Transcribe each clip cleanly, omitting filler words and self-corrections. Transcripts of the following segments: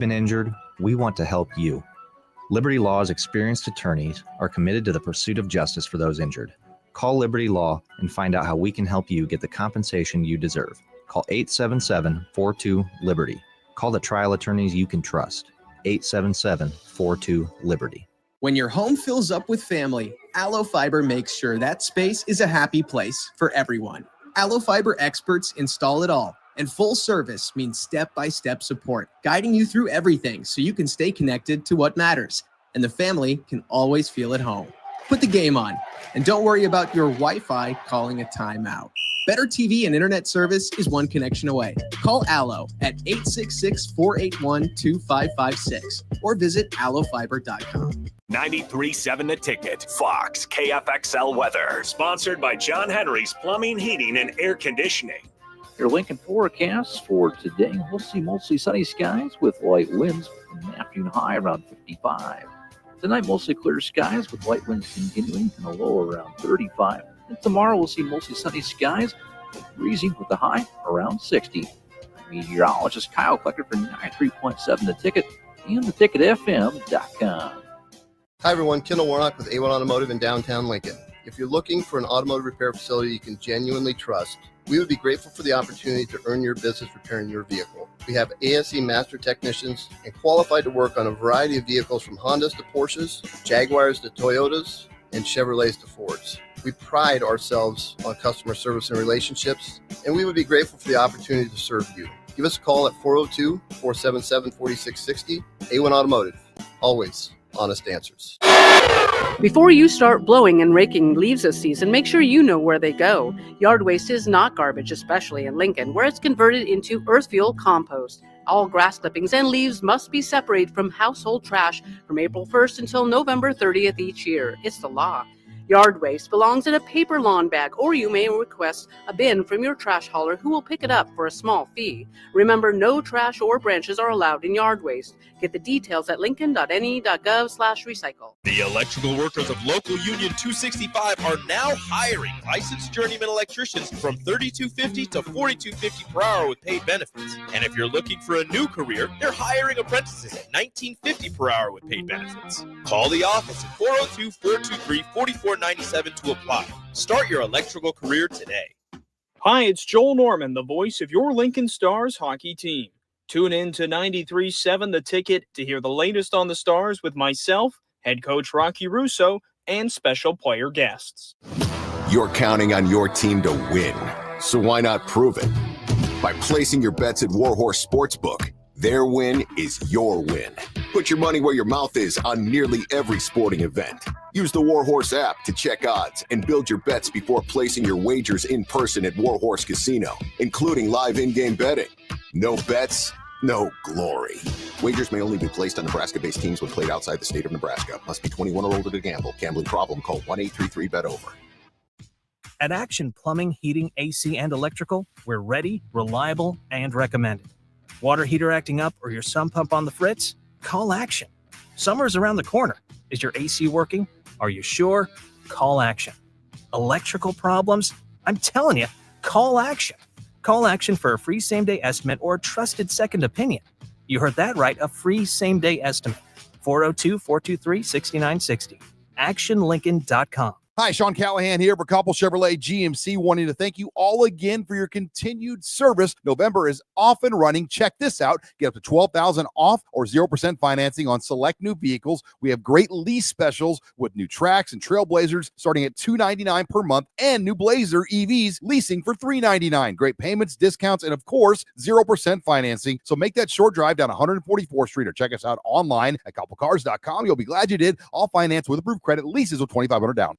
Been injured, we want to help you. Liberty Law's experienced attorneys are committed to the pursuit of justice for those injured. Call Liberty Law and find out how we can help you get the compensation you deserve. Call 877-42-LIBERTY. Call the trial attorneys you can trust. 877-42-LIBERTY. When your home fills up with family, Allo Fiber makes sure that space is a happy place for everyone. Allo Fiber experts install it all, and full service means step-by-step support, guiding you through everything so you can stay connected to what matters, and the family can always feel at home. Put the game on, and don't worry about your Wi-Fi calling a timeout. Better TV and internet service is one connection away. Call Allo at 866-481-2556 or visit allofiber.com. 93.7 The Ticket, Fox, KFXL weather. Sponsored by John Henry's Plumbing, Heating, and Air Conditioning. Your Lincoln forecast for today, we'll see mostly sunny skies with light winds, an afternoon high around 55. Tonight, mostly clear skies with light winds continuing and a low around 35. And tomorrow, we'll see mostly sunny skies, breezy with the high around 60. Meteorologist Kyle Klecker for 93.7 The Ticket and theticketfm.com. Hi, everyone. Kendall Warnock with A1 Automotive in downtown Lincoln. If you're looking for an automotive repair facility you can genuinely trust, we would be grateful for the opportunity to earn your business repairing your vehicle. We have ASE master technicians and qualified to work on a variety of vehicles from Hondas to Porsches, Jaguars to Toyotas, and Chevrolets to Fords. We pride ourselves on customer service and relationships, and we would be grateful for the opportunity to serve you. Give us a call at 402-477-4660. A1 Automotive. Always honest answers. Before you start blowing and raking leaves this season, make sure you know where they go. Yard waste is not garbage, especially in Lincoln, where it's converted into earth fuel compost. All grass clippings and leaves must be separated from household trash from April 1st until November 30th each year. It's the law. Yard waste belongs in a paper lawn bag, or you may request a bin from your trash hauler who will pick it up for a small fee. Remember, no trash or branches are allowed in yard waste. Get the details at lincoln.ne.gov/recycle. The electrical workers of Local Union 265 are now hiring licensed journeyman electricians from $32.50 to $42.50 per hour with paid benefits. And if you're looking for a new career, they're hiring apprentices at $19.50 per hour with paid benefits. Call the office at 402-423-4497 to apply. Start your electrical career today. Hi, it's Joel Norman, the voice of your Lincoln Stars hockey team. Tune in to 93.7 The Ticket to hear the latest on the Stars with myself, head coach Rocky Russo, and special player guests. You're counting on your team to win, so why not prove it? By placing your bets at Warhorse Sportsbook. Their win is your win. Put your money where your mouth is on nearly every sporting event. Use the Warhorse app to check odds and build your bets before placing your wagers in person at Warhorse Casino, including live in-game betting. No bets, no glory. Wagers may only be placed on Nebraska-based teams when played outside the state of Nebraska. Must be 21 or older to gamble. Gambling problem? Call 1-833-BET-OVER. At Action Plumbing, Heating, AC, and Electrical, we're ready, reliable, and recommended. Water heater acting up or your sump pump on the fritz? Call Action. Summer's around the corner. Is your AC working? Are you sure? Call Action. Electrical problems? I'm telling you, call Action. Call Action for a free same-day estimate or a trusted second opinion. You heard that right, a free same-day estimate. 402-423-6960. ActionLincoln.com. Hi, Sean Callahan here for Coppell Chevrolet GMC, wanting to thank you all again for your continued service. November is off and running. Check this out. Get up to $12,000 off or 0% financing on select new vehicles. We have great lease specials with new Trax and Trailblazers starting at $299 per month and new Blazer EVs leasing for $399. Great payments, discounts, and of course, 0% financing. So make that short drive down 144th Street or check us out online at CoppellCars.com. You'll be glad you did. All finance with approved credit, leases with $2,500 down.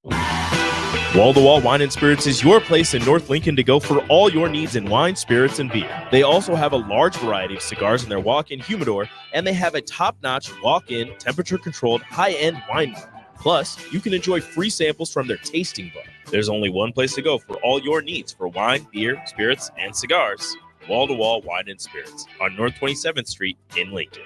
Wall-to-Wall Wine and Spirits is your place in North Lincoln to go for all your needs in wine, spirits, and beer. They also have a large variety of cigars in their walk-in humidor, and they have a top-notch walk-in, temperature-controlled, high-end wine bar. Plus, you can enjoy free samples from their tasting bar. There's only one place to go for all your needs for wine, beer, spirits, and cigars. Wall-to-Wall Wine and Spirits on North 27th Street in Lincoln.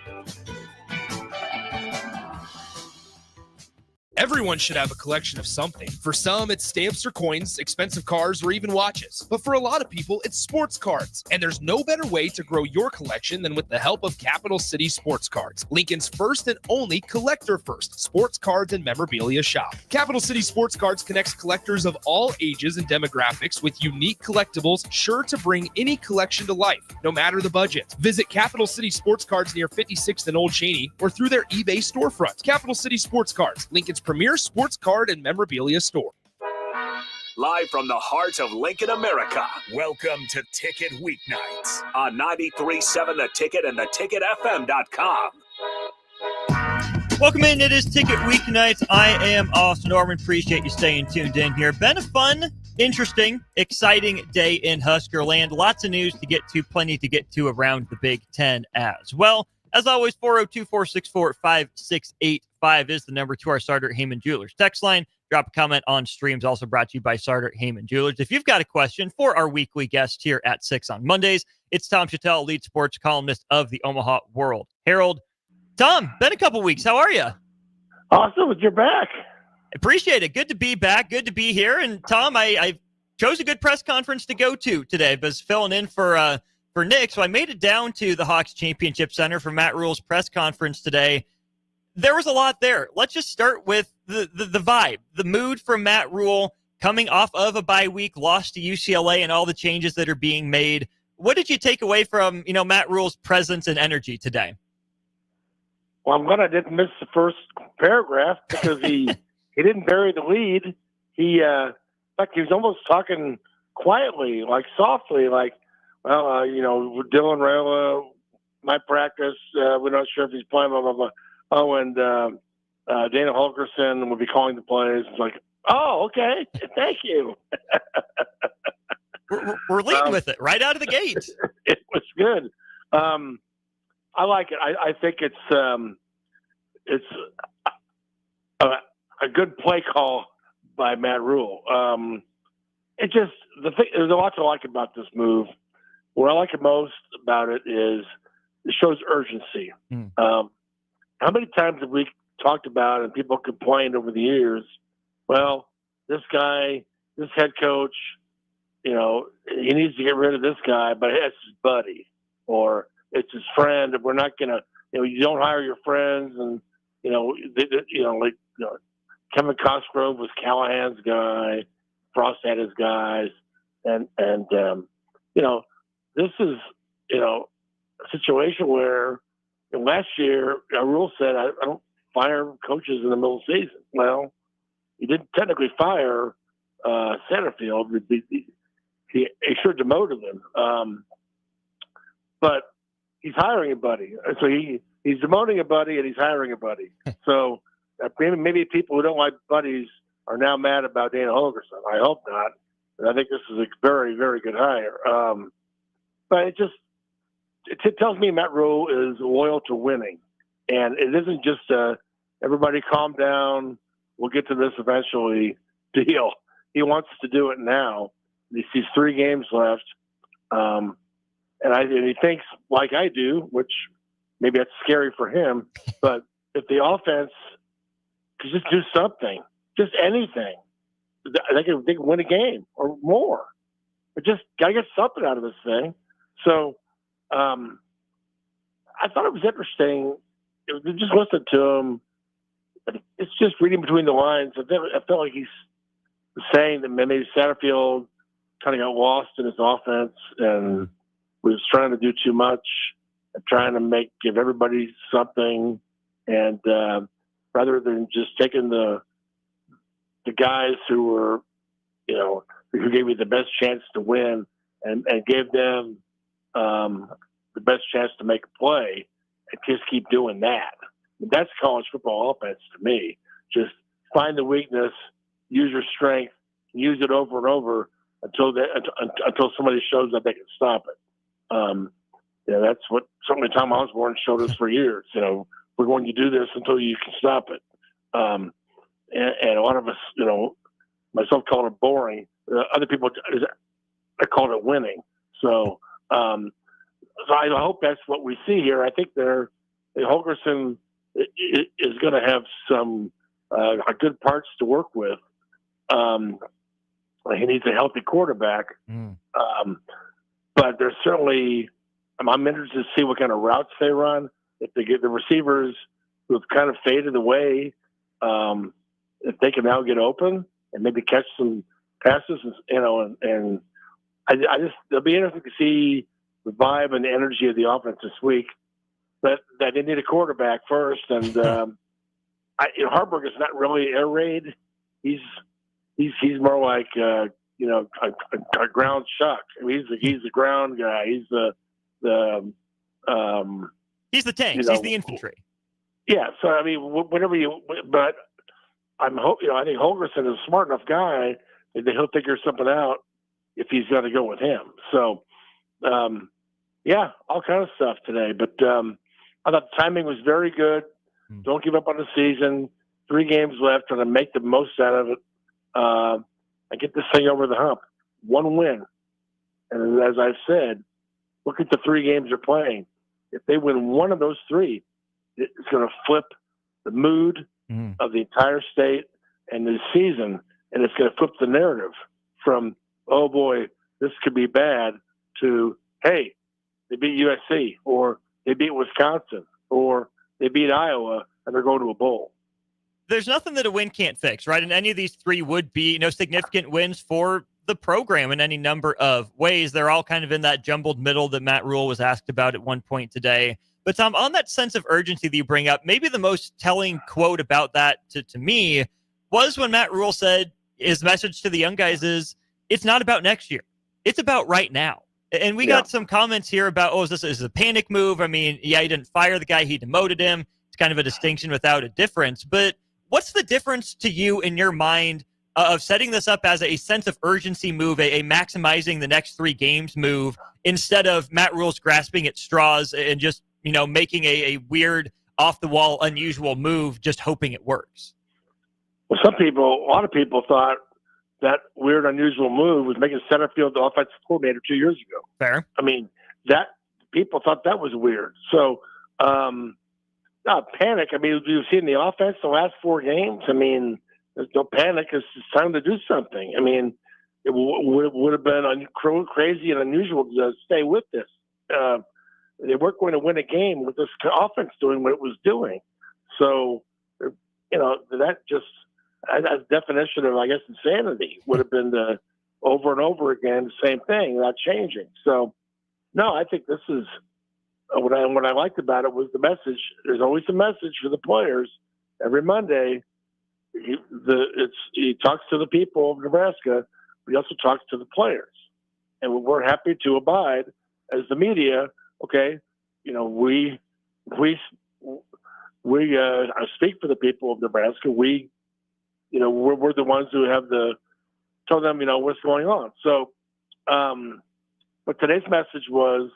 Everyone should have a collection of something. For some, it's stamps or coins, expensive cars, or even watches. But for a lot of people, it's sports cards. And there's no better way to grow your collection than with the help of Capital City Sports Cards, Lincoln's first and only collector-first sports cards and memorabilia shop. Capital City Sports Cards connects collectors of all ages and demographics with unique collectibles sure to bring any collection to life, no matter the budget. Visit Capital City Sports Cards near 56th and Old Cheney or through their eBay storefront. Capital City Sports Cards, Lincoln's premier sports card and memorabilia store. Live from the heart of Lincoln, America, welcome to Ticket Weeknights on 93.7 The Ticket and theticketfm.com. Welcome in. It is Ticket Weeknights. I am Austin Norman. Appreciate you staying tuned in here. Been a fun, interesting, exciting day in Husker land. Lots of news to get to, plenty to get to around the Big Ten as well. As always, 402-464-5685 is the number to our Sartor Heyman Jewelers text line. Drop a comment on streams, also brought to you by Sartor Heyman Jewelers. If you've got a question for our weekly guest here at 6 on Mondays, it's Tom Shatel, lead sports columnist of the Omaha World Herald. Tom, been a couple weeks. How are you? Awesome. You're back. Appreciate it. Good to be back. Good to be here. And Tom, I chose a good press conference to go to today. I was filling in for Nick, so I made it down to the Hawks Championship Center for Matt Rule's press conference today. There was a lot there. Let's just start with the vibe, the mood from Matt Rule coming off of a bye week, loss to UCLA, and all the changes that are being made. What did you take away from Matt Rule's presence and energy today? Well, I'm glad I didn't miss the first paragraph because he didn't bury the lead. He in fact, he was almost talking quietly, like softly, like, well, Dylan Raiola might practice. We're not sure if he's playing, blah, blah, blah. Oh, and Dana Holgerson will be calling the plays. It's like, oh, okay. Thank you. We're leading with it right out of the gate. It was good. I like it. I think it's a good play call by Matt Rule. There's a lot to like about this move. What I like it most about it is it shows urgency. How many times have we talked about and people complained over the years, well, this guy, this head coach, he needs to get rid of this guy, but it's his buddy or it's his friend. And we're not going to, you don't hire your friends. And, Kevin Cosgrove was Callahan's guy. Frost had his guys. And this is, a situation where last year, a rule said, I don't fire coaches in the middle of the season. Well, he didn't technically fire Satterfield. He sure demoted him. But he's hiring a buddy. So he's demoting a buddy and he's hiring a buddy. So maybe people who don't like buddies are now mad about Dana Holgerson. I hope not. And I think this is a very, very good hire. But it tells me Matt Rule is loyal to winning. And it isn't just everybody calm down, we'll get to this eventually deal. He wants to do it now. He sees 3 games left. And he thinks, like I do, which maybe that's scary for him, but if the offense could just do something, just anything, they can win a game or more. But just got to get something out of this thing. So I thought it was interesting. Just listened to him. It's just reading between the lines. I felt like he's saying that maybe Satterfield kind of got lost in his offense and was trying to do too much and trying to give everybody something. And rather than just taking the guys who were, who gave you the best chance to win and gave them the best chance to make a play and just keep doing that. That's college football offense to me. Just find the weakness, use your strength, use it over and over until somebody shows that they can stop it. That's what certainly Tom Osborne showed us for years. We're going to do this until you can stop it. And a lot of us, myself called it boring. Other people, I called it winning. So I hope that's what we see here. I think Holgerson is going to have some are good parts to work with. He needs a healthy quarterback. But there's certainly, I'm interested to see what kind of routes they run. If they get the receivers who have kind of faded away, if they can now get open and maybe catch some passes, and I just, it'll be interesting to see the vibe and the energy of the offense this week. But that they need a quarterback first, and Harburg is not really air raid. He's more like a ground chuck. I mean, he's the ground guy. He's the tanks. He's the infantry. Yeah. So I mean, but I think Holgerson is a smart enough guy that he'll figure something out if he's going to go with him. So, yeah, all kind of stuff today. But I thought the timing was very good. Don't give up on the season. 3 games left, trying to make the most out of it and get this thing over the hump. 1 win. And as I've said, look at the 3 games they're playing. If they win one of those 3, it's going to flip the mood of the entire state and the season, and it's going to flip the narrative from, oh boy, this could be bad, to, hey, they beat USC, or they beat Wisconsin, or they beat Iowa, and they're going to a bowl. There's nothing that a win can't fix, right? And any of these 3 would be, significant wins for the program in any number of ways. They're all kind of in that jumbled middle that Matt Rule was asked about at one point today. But Tom, on that sense of urgency that you bring up, maybe the most telling quote about that to me was when Matt Rule said his message to the young guys is, it's not about next year. It's about right now. And we got some comments here about, is this a panic move? I mean, he didn't fire the guy, he demoted him. It's kind of a distinction without a difference. But what's the difference to you in your mind of setting this up as a sense of urgency move, a maximizing the next 3 games move, instead of Matt Rule's grasping at straws and just, making a weird, off-the-wall, unusual move, just hoping it works? Well, a lot of people thought that weird, unusual move was making Setterfield the offensive coordinator 2 years ago. Fair. I mean, that people thought that was weird. So, not panic. I mean, you've seen the offense the last 4 games. I mean, there's no panic. It's time to do something. I mean, it would have been crazy and unusual to stay with this. They weren't going to win a game with this offense doing what it was doing. So, that just, as definition of, I guess, insanity would have been the over and over again, the same thing, not changing. So, no, I think this is what I liked about it was the message. There's always a message for the players. Every Monday, he talks to the people of Nebraska, but he also talks to the players. And we're happy to abide as the media. Okay, we I speak for the people of Nebraska. We're the ones who have tell them, what's going on. So, but today's message was,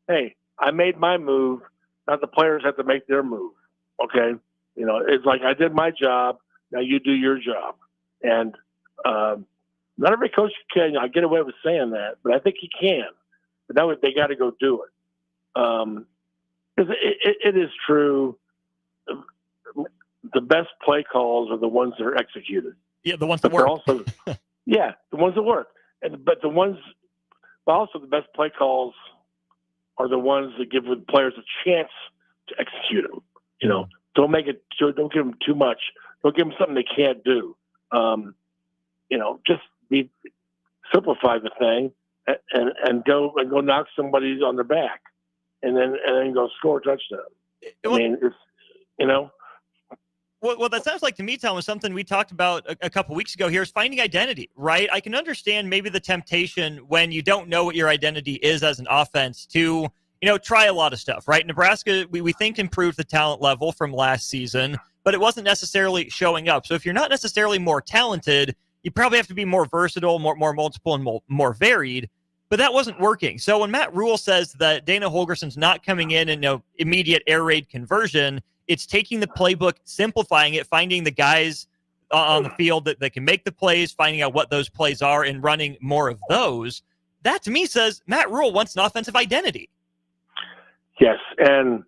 hey, I made my move. Now the players have to make their move. Okay. It's like, I did my job. Now you do your job. And, not every coach can get away with saying that, but I think he can. But now they got to go do it. Because it is true. The best play calls are the ones that are executed. Yeah, the ones that work. Also, yeah, the ones that work. But also the best play calls are the ones that give the players a chance to execute them. Don't give them too much. Don't give them something they can't do. Just simplify the thing and go knock somebody on their back, and then go score a touchdown. I mean, it's Well, that sounds like to me, Tom, was something we talked about a couple weeks ago here, is finding identity, right? I can understand maybe the temptation when you don't know what your identity is as an offense to, try a lot of stuff, right? Nebraska, we think improved the talent level from last season, but it wasn't necessarily showing up. So if you're not necessarily more talented, you probably have to be more versatile, more multiple, and more varied. But that wasn't working. So when Matt Rule says that Dana Holgerson's not coming in immediate air raid conversion, it's taking the playbook, simplifying it, finding the guys on the field that can make the plays, finding out what those plays are, and running more of those. That, to me, says Matt Rule wants an offensive identity. Yes, and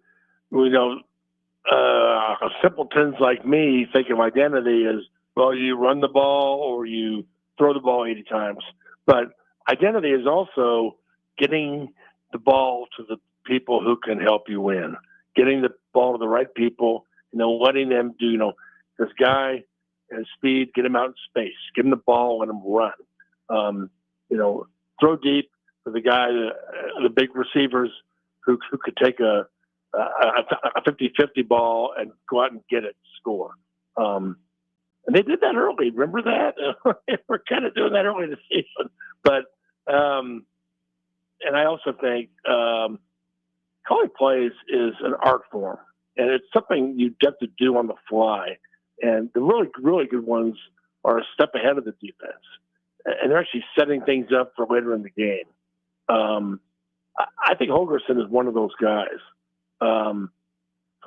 simpletons like me think of identity as, well, you run the ball or you throw the ball 80 times. But identity is also getting the ball to the people who can help you win, getting the ball to the right people, letting them do, this guy has speed, get him out in space, give him the ball, let him run. Throw deep for the guy, the big receivers who could take a 50-50 ball and go out and get it, score. And they did that early. Remember that? We're kind of doing that early in the season. But, and I also think calling plays is an art form, and it's something you get to do on the fly. And the really, really good ones are a step ahead of the defense, and they're actually setting things up for later in the game. I think Holgerson is one of those guys. So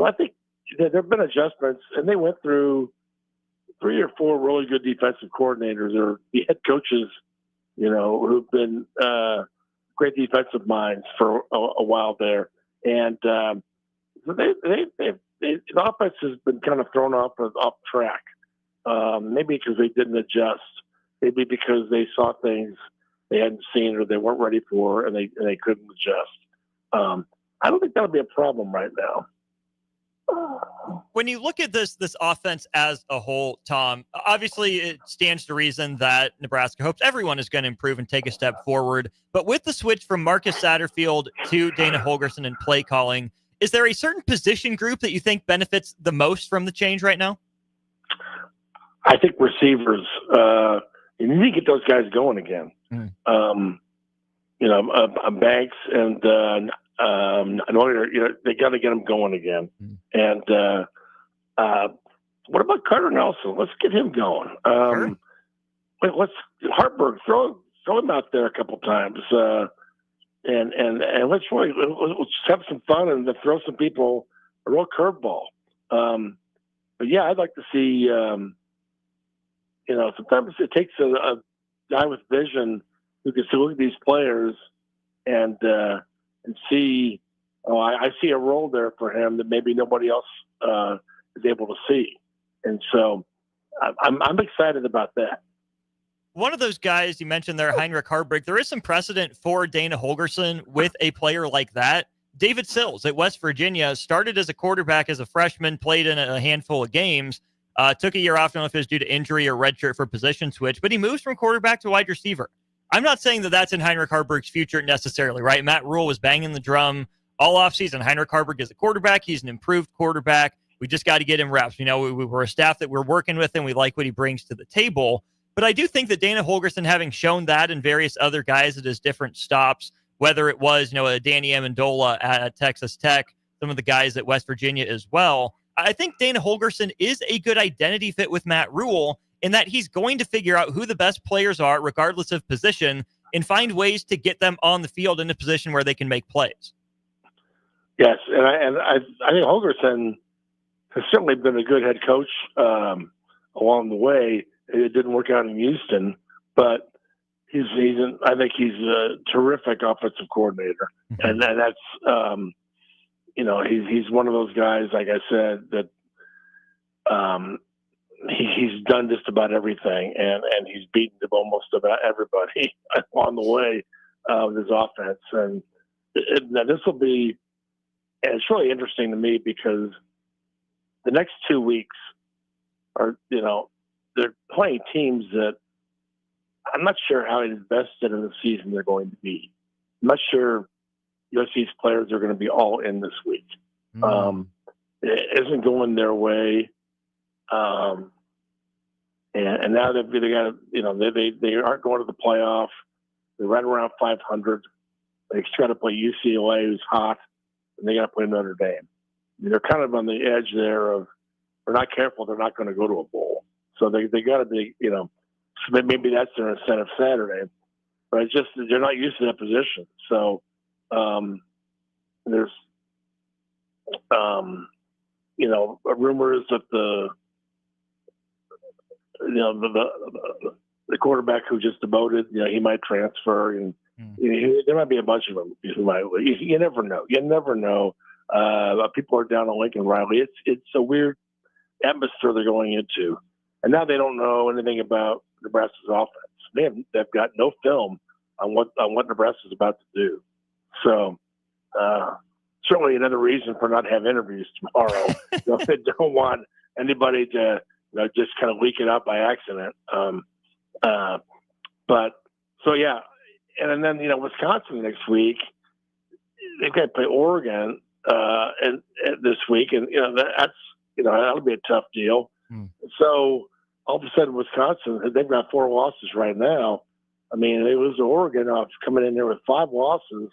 I think there have been adjustments, and they went through 3 or 4 really good defensive coordinators or the head coaches, who've been great defensive minds for a while there. And so the offense has been kind of thrown off track. Maybe because they didn't adjust, maybe because they saw things they hadn't seen or they weren't ready for, and they couldn't adjust. I don't think that'll be a problem right now. When you look at this offense as a whole, Tom, obviously it stands to reason that Nebraska hopes everyone is going to improve and take a step forward. But with the switch from Marcus Satterfield to Dana Holgerson in play calling, is there a certain position group that you think benefits the most from the change right now? I think receivers. You need to get those guys going again. Banks and they got to get them going again. And what about Carter Nelson? Let's get him going. Sure. Let's Hartberg throw him out there a couple times, and let's have some fun and throw some people a real curveball. But yeah, I'd like to see. Sometimes it takes a guy with vision who can look at these players and see, I see a role there for him that maybe nobody else is able to see. And so I'm excited about that. One of those guys you mentioned there, Heinrich Hartberg, there is some precedent for Dana Holgerson with a player like that. David Sills at West Virginia started as a quarterback as a freshman, played in a handful of games, took a year off. I don't know if it was due to injury or redshirt for position switch, but he moves from quarterback to wide receiver. I'm not saying that that's in Heinrich Hartberg's future necessarily, right? Matt Rule was banging the drum all offseason. Heinrich Hartberg is a quarterback. He's an improved quarterback. We just got to get him reps. We're a staff that we're working with, and we like what he brings to the table. But I do think that Dana Holgerson, having shown that and various other guys at his different stops, whether it was, a Danny Amendola at Texas Tech, some of the guys at West Virginia as well, I think Dana Holgerson is a good identity fit with Matt Rule in that he's going to figure out who the best players are, regardless of position, and find ways to get them on the field in a position where they can make plays. Yes, and I think Holgerson has certainly been a good head coach along the way. It didn't work out in Houston, but I think he's a terrific offensive coordinator, and that's he's one of those guys, like I said, that he's done just about everything, and he's beaten almost about everybody along the way with his offense. And this will be, and it's really interesting to me because the next 2 weeks are, they're playing teams that I'm not sure how invested in the season they're going to be. I'm not sure USC's players are going to be all in this week. It isn't going their way. And now they got to, they aren't going to the playoff. They're right around 500. They got to play UCLA, who's hot, and they got to play Notre Dame. They're kind of on the edge there of, if they're not careful, they're not going to go to a bowl. So they got to be, maybe that's their incentive Saturday. But it's just they're not used to that position. So there's, rumors that the quarterback who just demoted, he might transfer, and there might be a bunch of them who might. You never know. You never know People are down on Lincoln Riley. It's a weird atmosphere they're going into, and now they don't know anything about Nebraska's offense. They've got no film on what Nebraska's about to do. So certainly another reason for not having interviews tomorrow. They don't want anybody to just kind of leak it out by accident. But so yeah, and then Wisconsin next week. They've got to play Oregon and this week, and that'll be a tough deal. So all of a sudden, Wisconsin, they've got 4 losses right now. I mean, they lose to Oregon coming in there with 5 losses.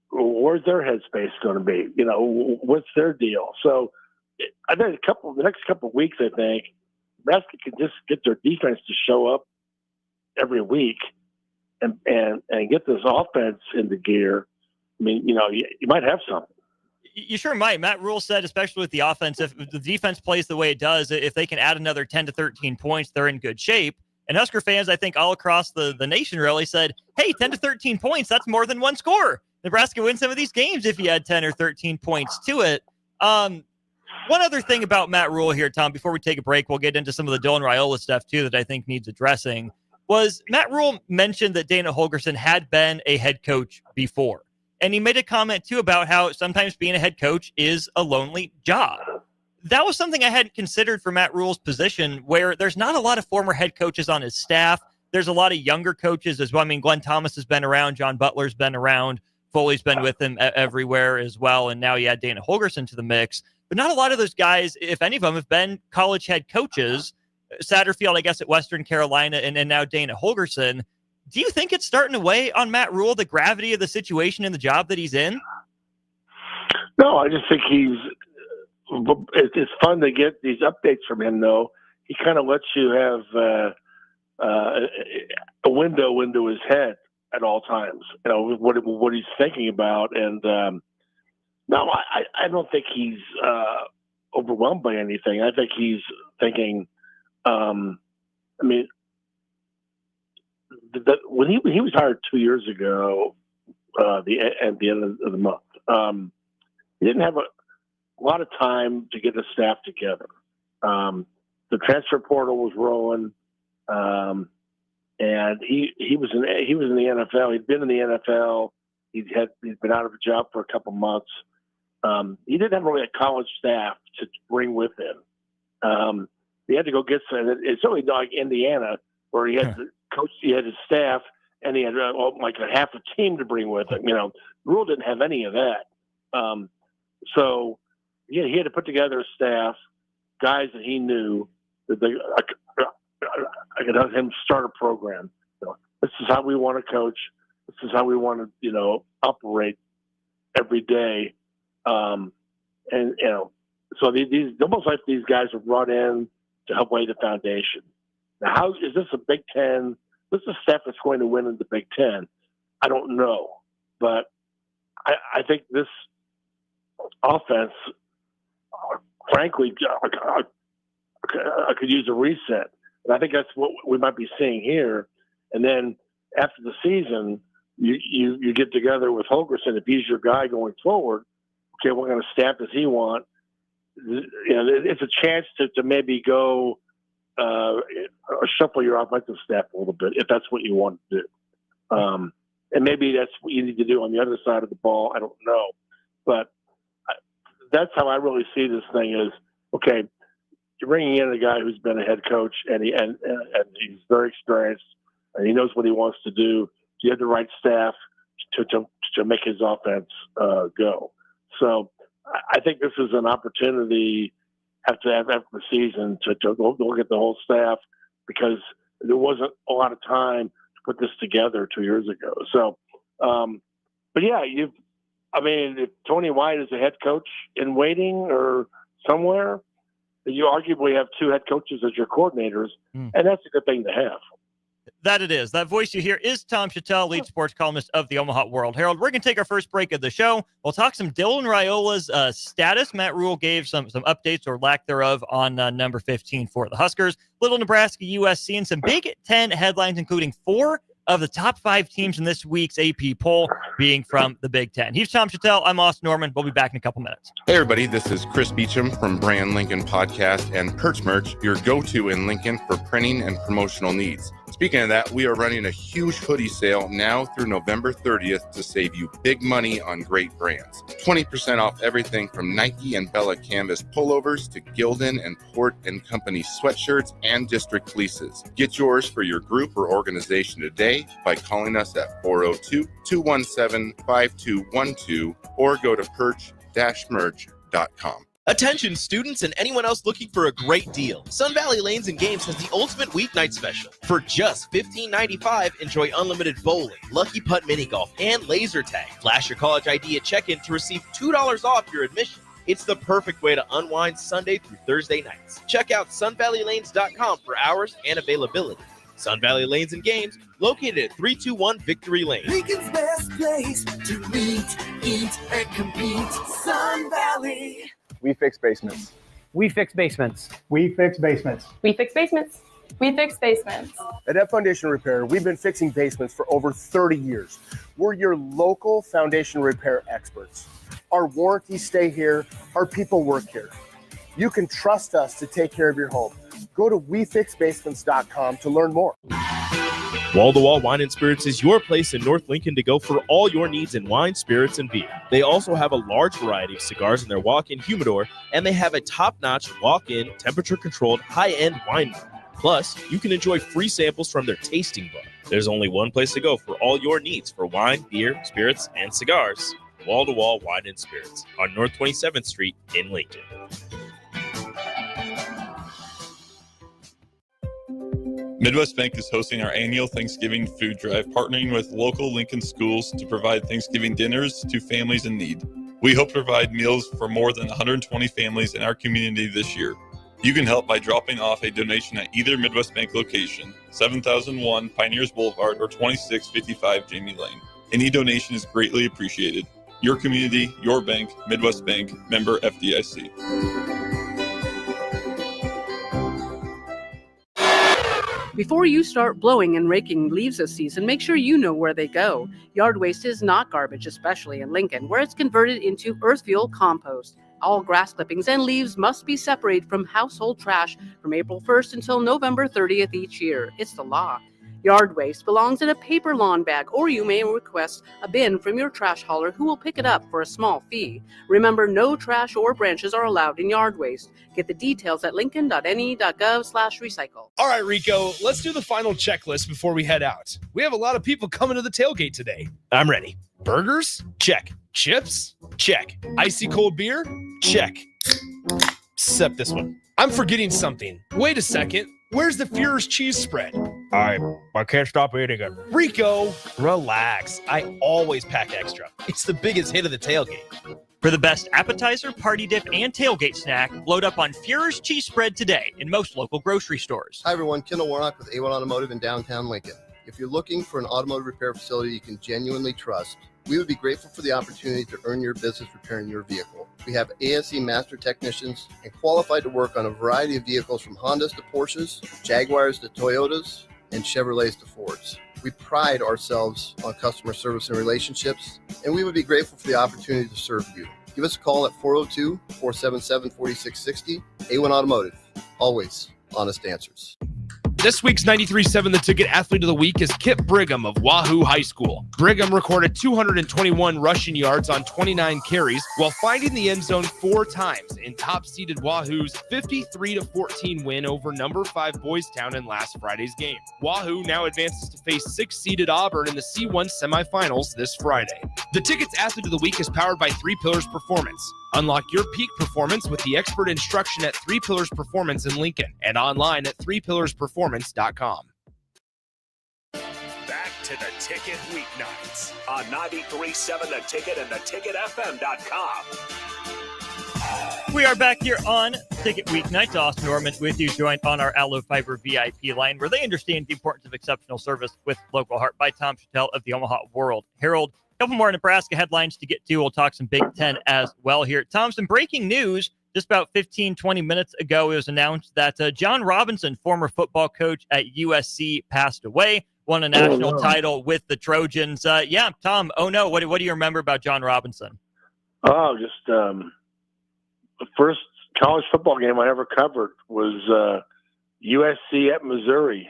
Where's their headspace going to be? What's their deal? So I think the next couple of weeks, I think Nebraska can just get their defense to show up every week and get this offense into gear. I mean, you might have something. You sure might. Matt Rule said, especially with the offense, if the defense plays the way it does, if they can add another 10 to 13 points, they're in good shape. And Husker fans, I think all across the nation really said, hey, 10 to 13 points, that's more than one score. Nebraska wins some of these games if you add 10 or 13 points to it. One other thing about Matt Rule here, Tom, before we take a break, we'll get into some of the Dylan Raiola stuff too that I think needs addressing, was Matt Rule mentioned that Dana Holgorsen had been a head coach before. And he made a comment, too, about how sometimes being a head coach is a lonely job. That was something I hadn't considered for Matt Rule's position, where there's not a lot of former head coaches on his staff. There's a lot of younger coaches as well. I mean, Glenn Thomas has been around. John Butler's been around. Foley's been with him everywhere as well. And now you add Dana Holgorsen to the mix. But not a lot of those guys, if any of them, have been college head coaches. Satterfield, I guess, at Western Carolina, and now Dana Holgorsen. Do you think it's starting to weigh on Matt Rule, the gravity of the situation and the job that he's in? No, I just think it's fun to get these updates from him, though. He kind of lets you have a window into his head at all times, what he's thinking about. And no, I don't think he's overwhelmed by anything. I think he's thinking, when he was hired 2 years ago, at the end of the month, he didn't have a lot of time to get the staff together. The transfer portal was rolling, and he was in the NFL. He'd been in the NFL. He'd been out of a job for a couple months. He didn't have really a college staff to bring with him. He had to go get some. It's only like Indiana, where he had the coach, he had his staff, and he had like a half a team to bring with him. Rule didn't have any of that. So he had to put together a staff, guys that he knew that I could have him start a program. This is how we want to coach. This is how we want to, operate every day. So these almost like these guys are brought in to help lay the foundation. Now, how is this a Big Ten? This is staff that's going to win in the Big Ten. I don't know, but I think this offense, frankly, I could use a reset, and I think that's what we might be seeing here. And then after the season, you get together with Holgorsen. If he's your guy going forward, okay, what kind of staff does he want? It's a chance to maybe go shuffle your offensive staff a little bit if that's what you want to do. And maybe that's what you need to do on the other side of the ball. I don't know. But that's how I really see this thing is, okay, you're bringing in a guy who's been a head coach and he's very experienced and he knows what he wants to do. You have the right staff to make his offense go. So I think this is an opportunity after the season to look at the whole staff, because there wasn't a lot of time to put this together 2 years ago. So, but yeah, if Tony White is a head coach in waiting or somewhere, you arguably have 2 head coaches as your coordinators, and that's a good thing to have. That it is. That voice you hear is Tom Shatel, lead sports columnist of the Omaha World Herald. We're going to take our first break of the show. We'll talk some Dylan Raiola's status. Matt Rule gave some updates or lack thereof on number 15 for the Huskers. Little Nebraska USC and some Big Ten headlines, including 4 of the top 5 teams in this week's AP poll being from the Big Ten. He's Tom Shatel. I'm Austin Norman. We'll be back in a couple minutes. Hey, everybody. This is Chris Beecham from Brand Lincoln Podcast and Perch Merch, your go-to in Lincoln for printing and promotional needs. Speaking of that, we are running a huge hoodie sale now through November 30th to save you big money on great brands. 20% off everything from Nike and Bella Canvas pullovers to Gildan and Port & Company sweatshirts and district fleeces. Get yours for your group or organization today by calling us at 402-217-5212 or go to perch-merch.com. Attention students and anyone else looking for a great deal. Sun Valley Lanes and Games has the ultimate weeknight special. For just $15.95, enjoy unlimited bowling, lucky putt mini golf, and laser tag. Flash your college ID at check-in to receive $2 off your admission. It's the perfect way to unwind Sunday through Thursday nights. Check out sunvalleylanes.com for hours and availability. Sun Valley Lanes and Games, located at 321 Victory Lane. Lincoln's best place to meet, eat, and compete. Sun Valley. We fix basements. We fix basements. We fix basements. We fix basements. We fix basements. At F Foundation Repair, we've been fixing basements for over 30 years. We're your local foundation repair experts. Our warranties stay here. Our people work here. You can trust us to take care of your home. Go to wefixbasements.com to learn more. Wall-to-Wall Wine and Spirits is your place in North Lincoln to go for all your needs in wine, spirits, and beer. They also have a large variety of cigars in their walk-in humidor, and they have a top-notch walk-in, temperature-controlled, high-end wine bar. Plus, you can enjoy free samples from their tasting bar. There's only one place to go for all your needs for wine, beer, spirits, and cigars. Wall-to-Wall Wine and Spirits on North 27th Street in Lincoln. Midwest Bank is hosting our annual Thanksgiving food drive, partnering with local Lincoln schools to provide Thanksgiving dinners to families in need. We hope to provide meals for more than 120 families in our community this year. You can help by dropping off a donation at either Midwest Bank location, 7001 Pioneers Boulevard or 2655 Jamie Lane. Any donation is greatly appreciated. Your community, your bank, Midwest Bank, member FDIC. Before you start blowing and raking leaves this season, make sure you know where they go. Yard waste is not garbage, especially in Lincoln, where it's converted into earth fuel compost. All grass clippings and leaves must be separated from household trash from April 1st until November 30th each year. It's the law. Yard waste belongs in a paper lawn bag, or you may request a bin from your trash hauler who will pick it up for a small fee. Remember, no trash or branches are allowed in yard waste. Get the details at lincoln.ne.gov/recycle. All right, Rico, let's do the final checklist before we head out. We have a lot of people coming to the tailgate today. I'm ready. Burgers? Check. Chips? Check. Icy cold beer? Check. Except this one. I'm forgetting something. Wait a second. Where's the Führer's cheese spread? I can't stop eating it. Rico, relax. I always pack extra. It's the biggest hit of the tailgate. For the best appetizer, party dip, and tailgate snack, load up on Führer's cheese spread today in most local grocery stores. Hi, everyone. Kendall Warnock with A1 Automotive in downtown Lincoln. If you're looking for an automotive repair facility you can genuinely trust, we would be grateful for the opportunity to earn your business repairing your vehicle. We have ASE master technicians and qualified to work on a variety of vehicles from Hondas to Porsches, Jaguars to Toyotas, and Chevrolets to Fords. We pride ourselves on customer service and relationships, and we would be grateful for the opportunity to serve you. Give us a call at 402-477-4660. A1 Automotive, always honest answers. This week's 93.7 The Ticket Athlete of the Week is Kip Brigham of Wahoo High School. Brigham recorded 221 rushing yards on 29 carries while finding the end zone 4 times in top-seeded Wahoo's 53-14 win over number 5 Boys Town in last Friday's game. Wahoo now advances to face 6-seeded Auburn in the C1 semifinals this Friday. The Ticket's Athlete of the Week is powered by 3 Pillars Performance. Unlock your peak performance with the expert instruction at 3 Pillars Performance in Lincoln and online at 3pillarsperformance.com. Back to the Ticket weeknights on 93.7 The Ticket and theticketfm.com. We are back here on Ticket Weeknights. Austin Norman with you, joined on our Allo Fiber VIP line, where they understand the importance of exceptional service with local heart, by Tom Shatel of the Omaha World Herald. A couple more Nebraska headlines to get to. We'll talk some Big Ten as well here. Tom, some breaking news. Just about 15, 20 minutes ago, it was announced that John Robinson, former football coach at USC, passed away. won a national title with the Trojans. Yeah, Tom, what do you remember about John Robinson? Oh, just the first college football game I ever covered was USC at Missouri,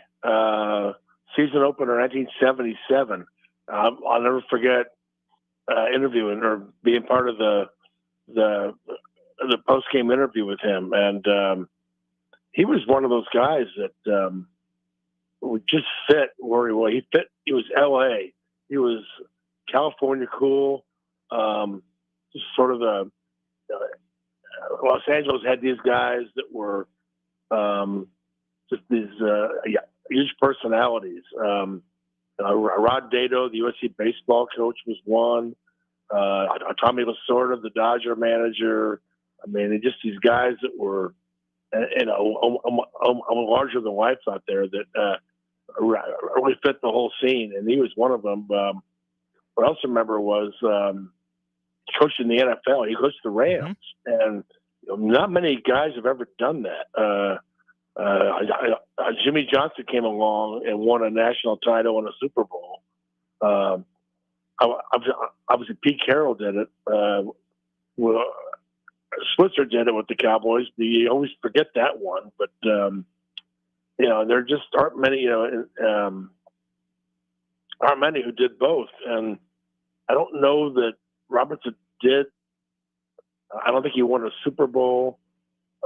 season opener 1977. I'll never forget interviewing or being part of the post-game interview with him, and he was one of those guys that would just fit where he was. He was LA. He was California cool. Just sort of the Los Angeles had these guys that were just these huge personalities. Rod Dato, the USC baseball coach, was one. Tommy Lasorda, the Dodger manager. I mean, just these guys that were, larger than life out there that really fit the whole scene, and he was one of them. What I also remember was coaching the NFL. He coached the Rams, and not many guys have ever done that. Jimmy Johnson came along and won a national title and a Super Bowl. Obviously, Pete Carroll did it. Switzer did it with the Cowboys. You always forget that one, but there just aren't many. Aren't many who did both, and I don't know that Robertson did. I don't think he won a Super Bowl.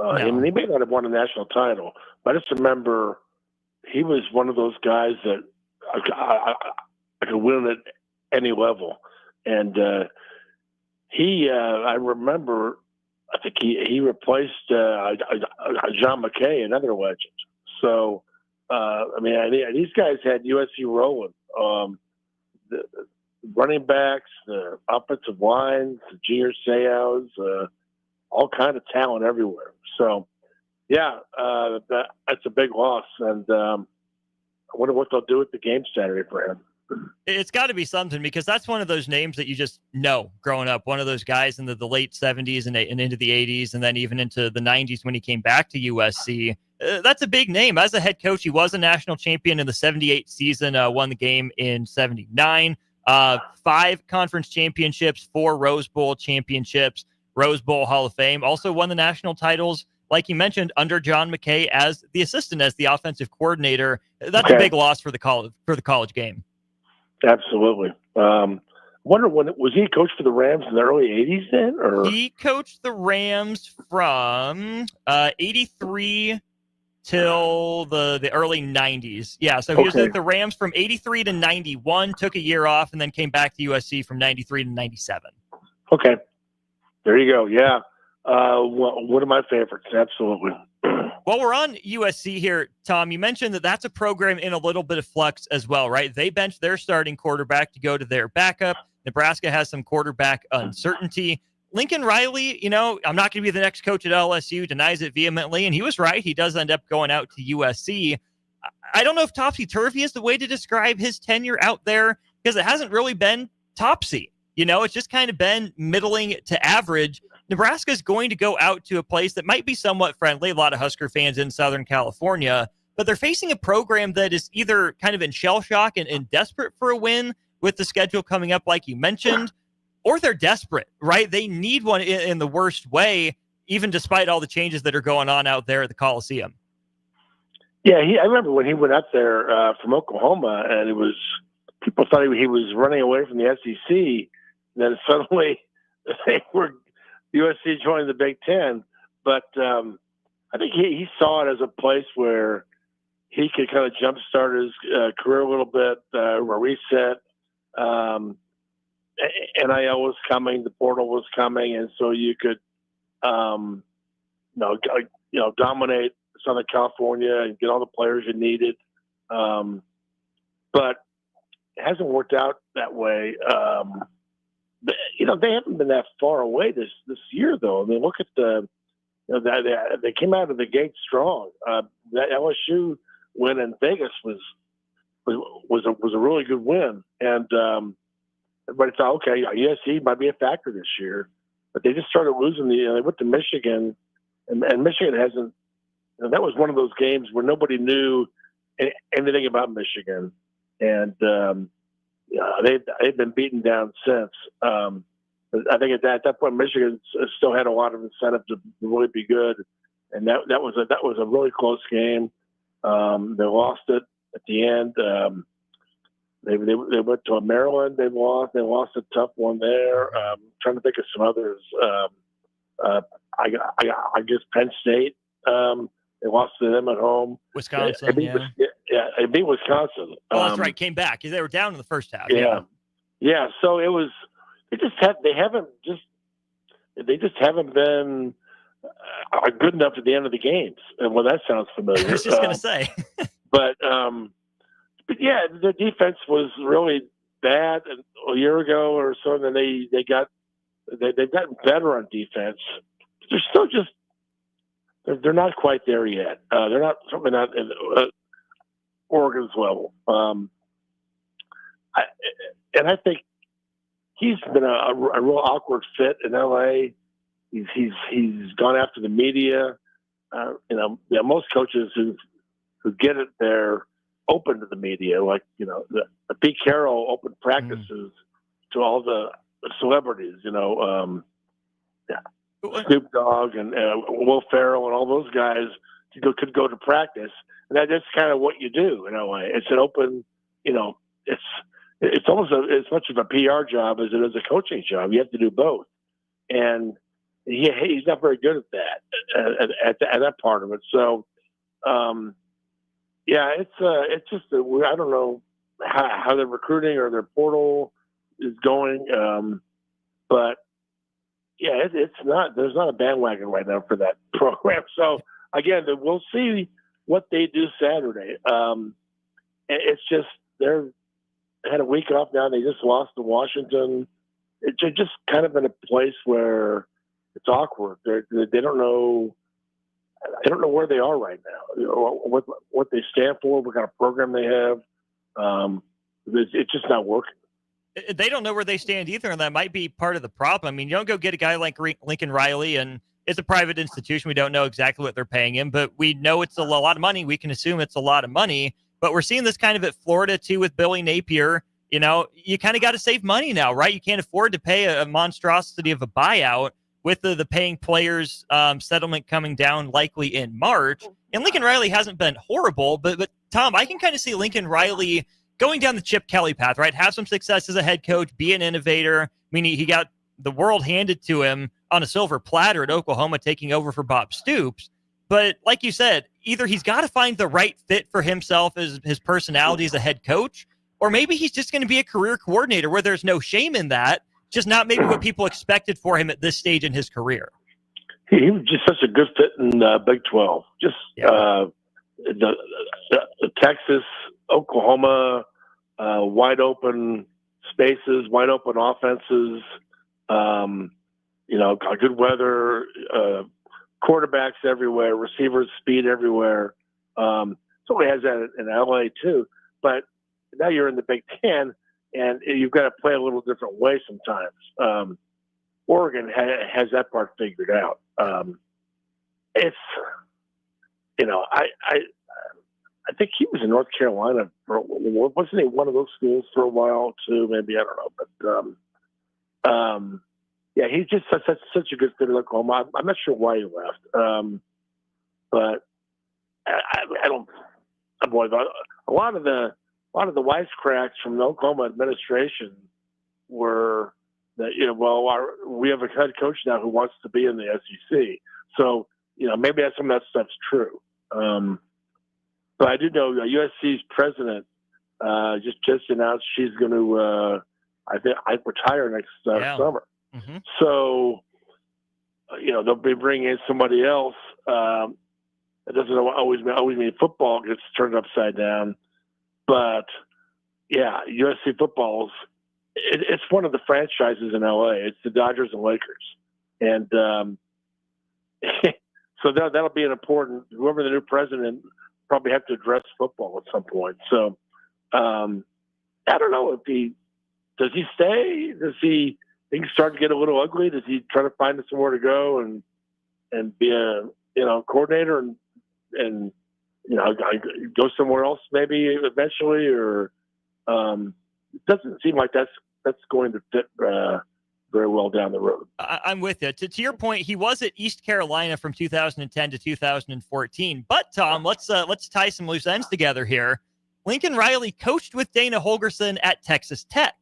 I mean, he may not have won a national title, but I just remember he was one of those guys that I could win at any level. And I remember, I think he replaced John McKay, another legend. So, I mean, these guys had USC rolling. The running backs, the offensive lines, the junior Seaus, all kind of talent everywhere. So, yeah, that's a big loss. And I wonder what they'll do at the game Saturday for him. It's got to be something, because that's one of those names that you just know growing up. One of those guys in the late 70s and into the 80s, and then even into the 90s when he came back to USC. That's a big name. As a head coach, he was a national champion in the 78 season, won the game in 79, 5 conference championships, 4 Rose Bowl championships, Rose Bowl Hall of Fame. Also won the national titles, like you mentioned, under John McKay as the assistant, as the offensive coordinator. That's a big loss for the college game. Absolutely. Wonder was he a coach for the Rams in the early 80s then? Or? He coached the Rams from 83 till the early 90s. Yeah, so he was at the Rams from 83 to 91, took a year off, and then came back to USC from 93 to 97. Okay. There you go. Yeah. One of my favorites. Absolutely. While we're on USC here, Tom, you mentioned that that's a program in a little bit of flux as well, right? They benched their starting quarterback to go to their backup. Nebraska has some quarterback uncertainty. Lincoln Riley, I'm not going to be the next coach at LSU, denies it vehemently, and he was right. He does end up going out to USC. I don't know if topsy-turvy is the way to describe his tenure out there, because it hasn't really been topsy. It's just kind of been middling to average. Nebraska is going to go out to a place that might be somewhat friendly, a lot of Husker fans in Southern California, but they're facing a program that is either kind of in shell shock and desperate for a win with the schedule coming up, like you mentioned, or they're desperate, right? They need one in the worst way, even despite all the changes that are going on out there at the Coliseum. Yeah, I remember when he went out there from Oklahoma, and people thought he was running away from the SEC. Then suddenly USC joined the Big Ten, but I think he saw it as a place where he could kind of jumpstart his career a little bit, a reset. NIL was coming, the portal was coming, and so you could, dominate Southern California and get all the players you needed. But it hasn't worked out that way. They haven't been that far away this year, though. I mean, look at they came out of the gate strong. That LSU win in Vegas was a really good win, and everybody thought, okay, USC might be a factor this year, but they just started losing. They went to Michigan, and Michigan hasn't. That was one of those games where nobody knew anything about Michigan, and they've been beaten down since. I think at that point, Michigan still had a lot of incentive to really be good, and that was a really close game. They lost it at the end. They went to Maryland. They lost a tough one there. Trying to think of some others. I guess Penn State. They lost to them at home. Wisconsin. They beat Wisconsin. Oh, that's right. Came back. They were down in the first half. Yeah. So it was. They just haven't been good enough at the end of the games. And well, that sounds familiar. I was just going to say. But yeah, the defense was really bad a year ago or so. And then they've gotten better on defense. They're still just they're not quite there yet. They're certainly not at Oregon's level. I think he's been a real awkward fit in LA. He's gone after the media. Most coaches who get it, they're open to the media. Like the Pete Carroll opened practices to all the celebrities. Snoop Dogg and Will Ferrell and all those guys could go to practice, and that's kind of what you do in LA. It's an open, it's almost as much of a PR job as it is a coaching job. You have to do both, and he's not very good at that at that part of it. So, it's just I don't know how their recruiting or their portal is going, but. Yeah, it's not. There's not a bandwagon right now for that program. So again, we'll see what they do Saturday. It's just they had a week off now. They just lost to Washington. It's just kind of in a place where it's awkward. They don't know. I don't know where they are right now. What they stand for, what kind of program they have. It's just not working. They don't know where they stand either, and that might be part of the problem. I mean, you don't go get a guy like Lincoln Riley, and it's a private institution. We don't know exactly what they're paying him, but we know it's a lot of money. We can assume it's a lot of money, but we're seeing this kind of at Florida, too, with Billy Napier. You kind of got to save money now, right? You can't afford to pay a monstrosity of a buyout with the paying players settlement coming down likely in March. And Lincoln Riley hasn't been horrible, but Tom, I can kind of see Lincoln Riley going down the Chip Kelly path, right? Have some success as a head coach, be an innovator. I mean, he got the world handed to him on a silver platter at Oklahoma, taking over for Bob Stoops. But like you said, either he's got to find the right fit for himself as his personality as a head coach, or maybe he's just going to be a career coordinator where there's no shame in that, just not maybe what people expected for him at this stage in his career. He was just such a good fit in Big 12. Just the Texas, Oklahoma, wide open spaces, wide open offenses, good weather, quarterbacks everywhere, receivers, speed everywhere. Certainly has that in LA too. But now you're in the Big Ten, and you've got to play a little different way sometimes. Oregon has that part figured out. I think he was in North Carolina wasn't he one of those schools for a while too? Maybe, I don't know. But he's just such a good fit in Oklahoma. I'm not sure why he left. But I don't. Boy, a lot of the wisecracks from the Oklahoma administration were that we have a head coach now who wants to be in the SEC. So maybe some of that stuff's true. But I do know USC's president just announced she's going to, retire next summer. Mm-hmm. So, they'll be bringing in somebody else. It doesn't always mean football gets turned upside down. But, USC football's it's one of the franchises in LA. It's the Dodgers and Lakers. And so that'll be an important, whoever the new president probably have to address football at some point. So I don't know if does he stay? Does he things start to get a little ugly? Does he try to find somewhere to go and be a coordinator and go somewhere else maybe eventually, or It doesn't seem like that's going to fit very well down the road. I'm with you. To your point, he was at East Carolina from 2010 to 2014. But Tom, let's tie some loose ends together here. Lincoln Riley coached with Dana Holgorsen at Texas Tech.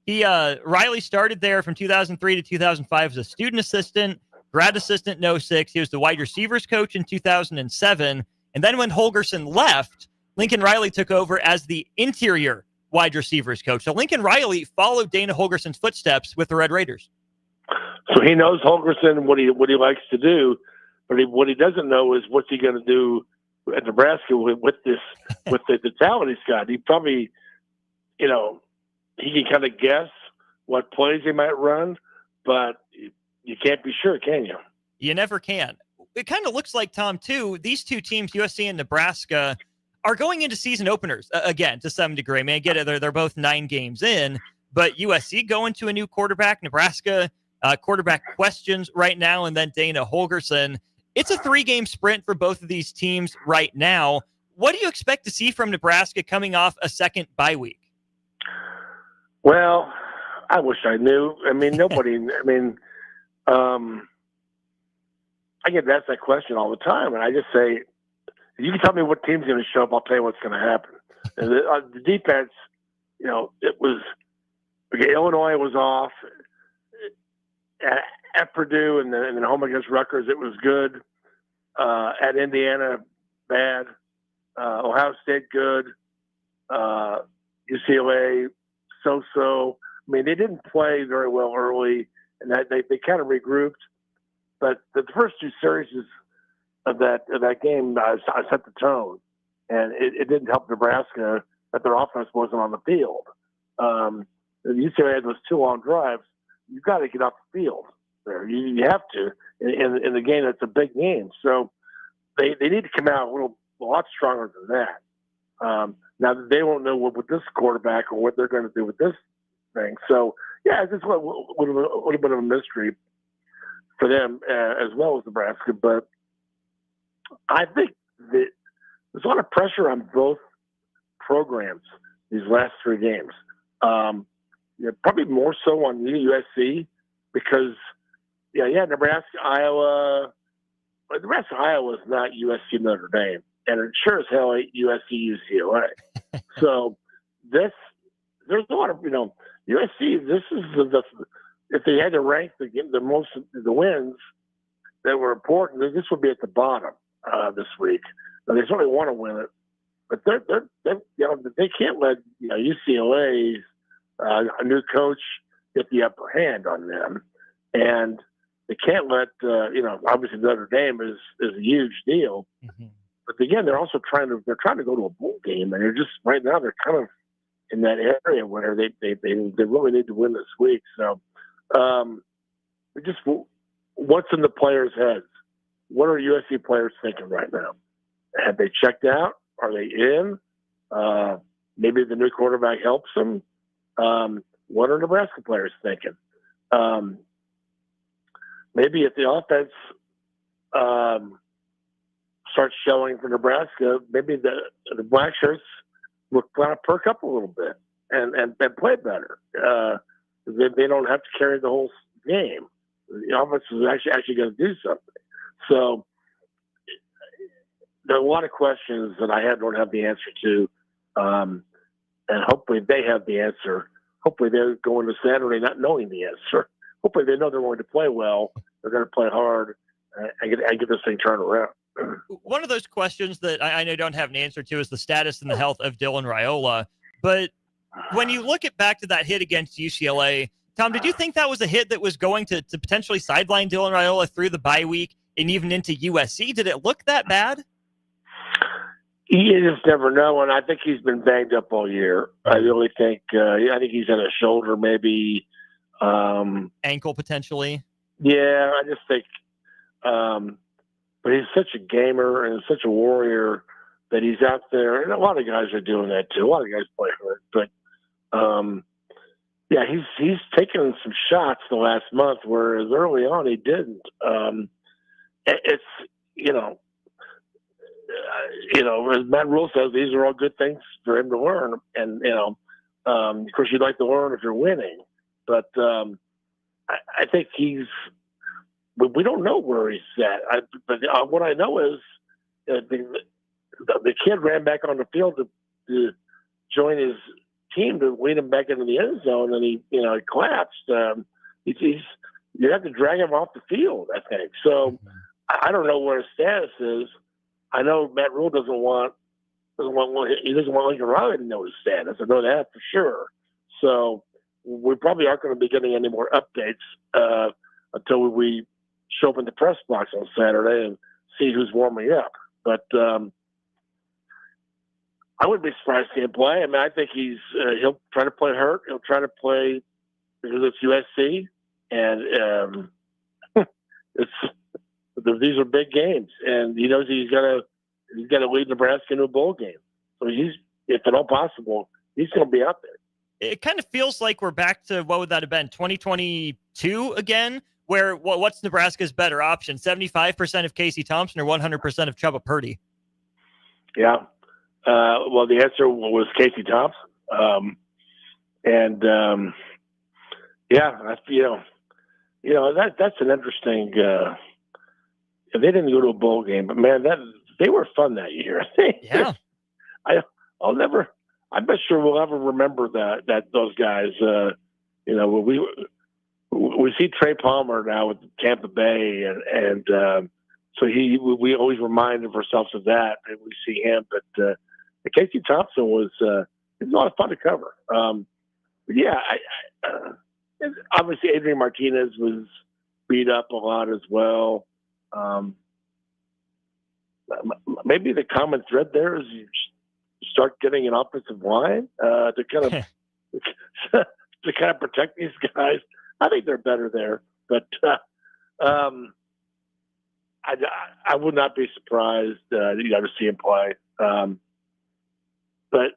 Riley started there from 2003 to 2005 as a student assistant, grad assistant in 06. He was the wide receivers coach in 2007. And then when Holgorsen left, Lincoln Riley took over as the interior wide receivers coach. So Lincoln Riley followed Dana Holgorsen's footsteps with the Red Raiders. So he knows Holgorsen, what he likes to do, but what he doesn't know is what's he going to do at Nebraska with the talent he's got. He probably, he can kind of guess what plays he might run, but you can't be sure, can you? You never can. It kind of looks like, Tom, too, these two teams, USC and Nebraska, are going into season openers again to some degree. I mean, I get it. They're both 9 games in, but USC going to a new quarterback, Nebraska quarterback questions right now, and then Dana Holgorsen. It's a 3-game sprint for both of these teams right now. What do you expect to see from Nebraska coming off a second bye week? Well, I wish I knew. I mean, nobody. I get asked that question all the time, and I just say, if you can tell me what team's going to show up, I'll tell you what's going to happen. And the defense, it was Illinois was off at Purdue, and then home against Rutgers, it was good. At Indiana, bad. Ohio State, good. UCLA, so. I mean, they didn't play very well early, and they kind of regrouped. But the first 2 series of that game, I set the tone, and it didn't help Nebraska that their offense wasn't on the field. UCLA had those 2 long drives. You've got to get off the field there. You have to in the game. That's a big game, so they need to come out a lot stronger than that. Now they won't know with this quarterback or what they're going to do with this thing. So yeah, it's just a little bit of a mystery for them as well as Nebraska. But I think that there's a lot of pressure on both programs these last 3 games. Probably more so on USC because, Nebraska, Iowa. But Nebraska, Iowa is not USC Notre Dame, and it sure as hell ain't USC UCLA. So there's a lot of USC. This is if they had to rank the wins that were important, this would be at the bottom this week. Now, they certainly want to win it, but they can't let UCLA's a new coach get the upper hand on them, and they can't let obviously Notre Dame is a huge deal, but again they're trying to go to a bowl game, and they're just right now they're kind of in that area where they really need to win this week. So what's in the players' heads? What are USC players thinking right now? Have they checked out? Are they in? Maybe the new quarterback helps them. What are Nebraska players thinking? Maybe if the offense starts showing for Nebraska, maybe the black shirts will kind of perk up a little bit and play better. They don't have to carry the whole game. The offense is actually going to do something. So there are a lot of questions that I don't have the answer to, and hopefully they have the answer. Hopefully they're going to Saturday not knowing the answer. Hopefully they know they're going to play well. They're going to play hard and get this thing turned around. One of those questions that I know don't have an answer to is the status and the health of Dylan Raiola. But when you look back to that hit against UCLA, Tom, did you think that was a hit that was going to potentially sideline Dylan Raiola through the bye week and even into USC? Did it look that bad? You just never know, and I think he's been banged up all year. I really think he's had a shoulder, maybe ankle potentially. Yeah, I just think, but he's such a gamer and such a warrior that he's out there, and a lot of guys are doing that too. A lot of guys play hurt, but he's taken some shots the last month, whereas early on he didn't. It's as Matt Rule says, these are all good things for him to learn. And Of course, you'd like to learn if you're winning, but I think we don't know where he's at. But what I know is the kid ran back on the field to join his team to lead him back into the end zone, and he collapsed. You have to drag him off the field, I think. So I don't know where his status is. I know Matt Rule doesn't want Lincoln Riley to know his status. I know that for sure. So we probably aren't going to be getting any more updates until we show up in the press box on Saturday and see who's warming up. But I wouldn't be surprised to see him play. I mean, I think he'll try to play hurt. He'll try to play because it's USC, and these are big games, and he knows he's got to lead Nebraska into a bowl game. So if at all possible, he's going to be out there. It kind of feels like we're back to, what would that have been, 2022 again, where what's Nebraska's better option, 75% of Casey Thompson or 100% of Chubba Purdy? Yeah. Well, the answer was Casey Thompson. That's an interesting, they didn't go to a bowl game, but man, they were fun that year. Yeah. I'm not sure we'll ever remember that those guys, we see Trey Palmer now with Tampa Bay, and so we always remind ourselves of that, and we see him. But Casey Thompson was a lot of fun to cover. Obviously Adrian Martinez was beat up a lot as well. Maybe the common thread there is you start getting an offensive line to kind of protect these guys. I think they're better there, but I would not be surprised to see him play. But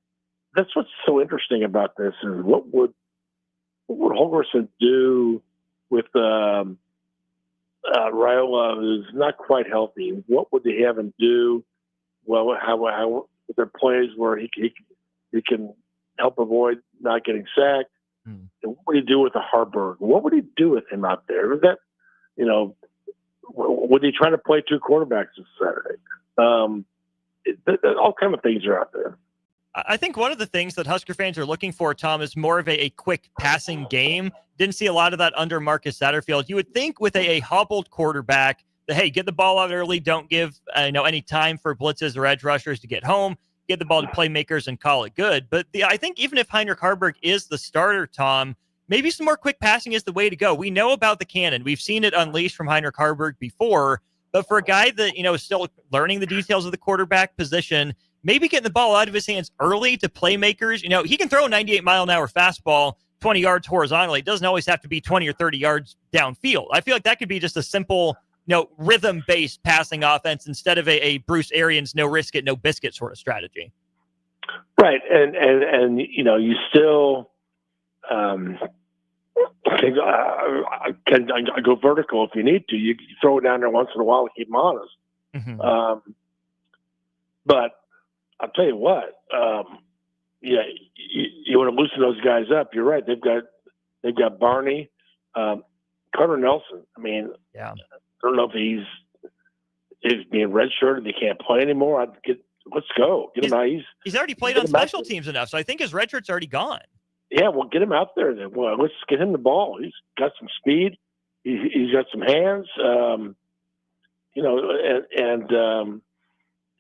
that's what's so interesting about this is what would Holgorsen do with Raiola, who's not quite healthy? What would they have him do? Well, how with their plays where he can help avoid not getting sacked? And what would he do with the Harburg? What would he do with him out there? Would he try to play two quarterbacks this Saturday? All kind of things are out there. I think one of the things that Husker fans are looking for, Tom, is more of a quick passing game. Didn't see a lot of that under Marcus Satterfield. You would think with a hobbled quarterback that, hey, get the ball out early, don't give any time for blitzes or edge rushers to get home, get the ball to playmakers and call it good. But I think even if Heinrich Harburg is the starter, Tom, maybe some more quick passing is the way to go. We know about the cannon. We've seen it unleashed from Heinrich Harburg before. But for a guy that, is still learning the details of the quarterback position, maybe getting the ball out of his hands early to playmakers. He can throw a 98-mile-an-hour fastball 20 yards horizontally. It doesn't always have to be 20 or 30 yards downfield. I feel like that could be just a simple, rhythm-based passing offense instead of a Bruce Arians no-risk-it, no-biscuit sort of strategy. Right, and you still can go vertical if you need to. You can throw it down there once in a while to keep them honest. Mm-hmm. But I'll tell you what, you want to loosen those guys up. You're right. They've got Barney, Carter Nelson. I mean, yeah. I don't know if he's being redshirted. He can't play anymore. Let's go. Get him out. He's already played on special teams enough, so I think his red shirt's already gone. Yeah, well, get him out there then. Well, let's get him the ball. He's got some speed. He's got some hands.